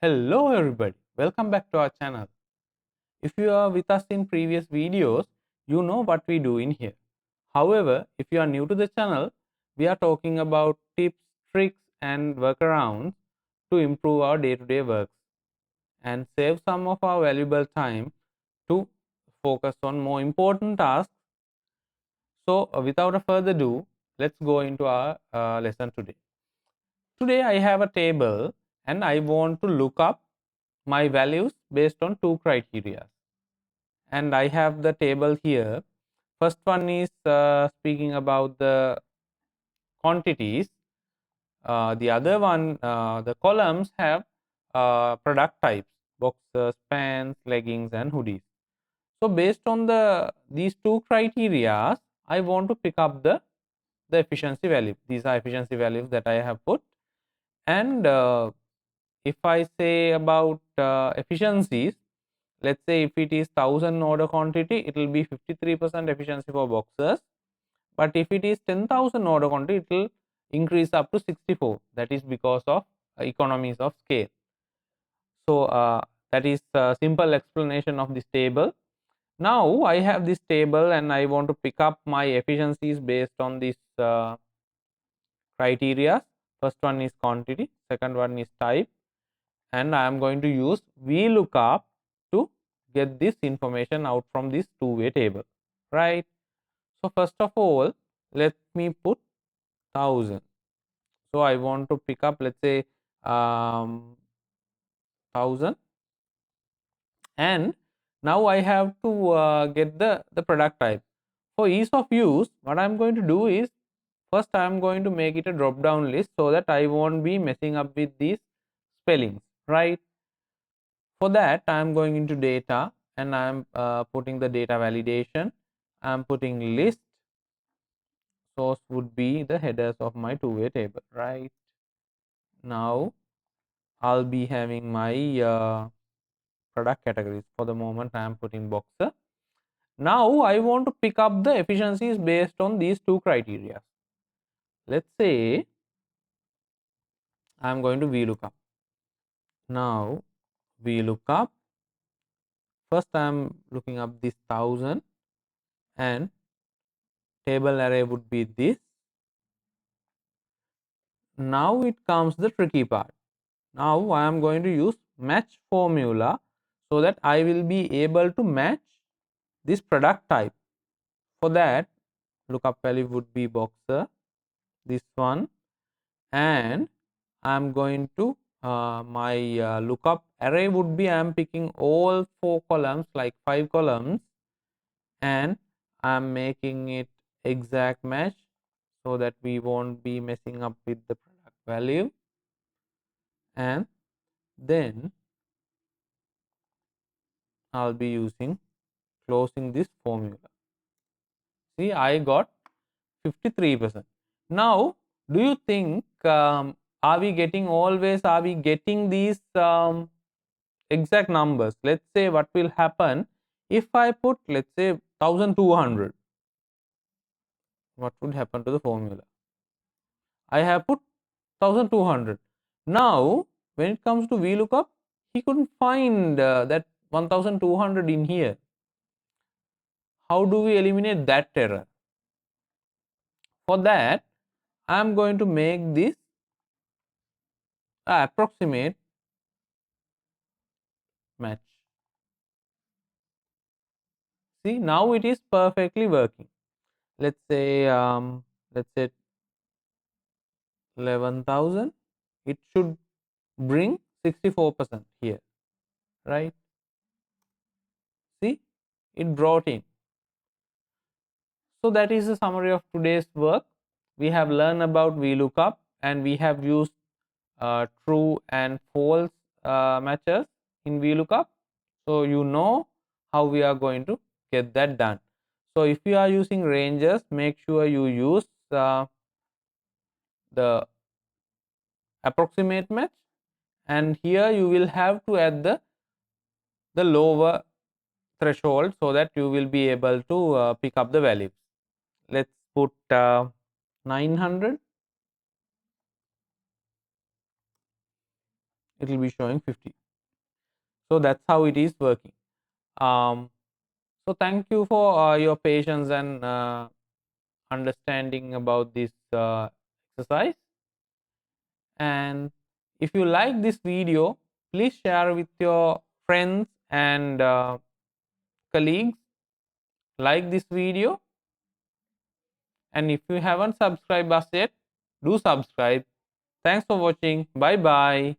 Hello everybody, welcome back to our channel. If you are with us in previous videos, you know what we do in here. However, if you are new to the channel, we are talking about tips, tricks and workarounds to improve our day-to-day works and save some of our valuable time to focus on more important tasks. So without a further ado, let's go into our lesson today. Today I have a table and I want to look up my values based on two criteria, and I have the table here. First one is speaking about the quantities. The other one, the columns have product types: boxers, pants, leggings and hoodies. So based on these two criteria, I want to pick up the efficiency value. These are efficiency values that I have put. And if I say about efficiencies, let's say if it is 1000 order quantity, it will be 53% efficiency for boxers. But if it is 10,000 order quantity, it will increase up to 64. That is because of economies of scale. So that is a simple explanation of this table. Now I have this table and I want to pick up my efficiencies based on this criteria. First one is quantity, second one is type, and I am going to use VLOOKUP to get this information out from this two-way table, right? So first of all, let me put 1000. So I want to pick up, let's say 1000, and now I have to get the product type. For ease of use, what I am going to do is, first I am going to make it a drop down list so that I won't be messing up with these spellings, right? For that, I am going into data and I am putting the data validation. I am putting list. Source would be the headers of my two-way table, right? Now I'll be having my product categories. For the moment, I am putting boxer. Now I want to pick up the efficiencies based on these two criteria. Let's say I am going to VLOOKUP. Now VLOOKUP. First, I am looking up this 1000 and table array would be this. Now it comes the tricky part. Now I am going to use match formula so that I will be able to match this product type. For that, lookup value would be boxer, this one, and I am going to my lookup array would be, I am picking all 4 columns, like 5 columns, and I am making it exact match so that we won't be messing up with the product value. And then I'll be closing this formula. See, I got 53%. Now, do you think are we getting these exact numbers? Let's say what will happen if I put, let's say 1200. What would happen to the formula? I have put 1200. Now, when it comes to VLOOKUP, he couldn't find that 1200 in here. How do we eliminate that error? For that, I am going to make this approximate match. See, now it is perfectly working. Let's say 11,000. It should bring 64% here, right? See, it brought in. So that is the summary of today's work. We have learned about VLOOKUP and we have used true and false matches in VLOOKUP. So you know how we are going to get that done. So if you are using ranges, make sure you use the approximate match, and here you will have to add the lower threshold so that you will be able to pick up the values. Let's put 900 it will be showing 50. So that's how it is working. So thank you for your patience and understanding about this exercise. And if you like this video, please share with your friends and colleagues. Like this video, and if you haven't subscribed us yet, do subscribe. Thanks for watching. Bye bye.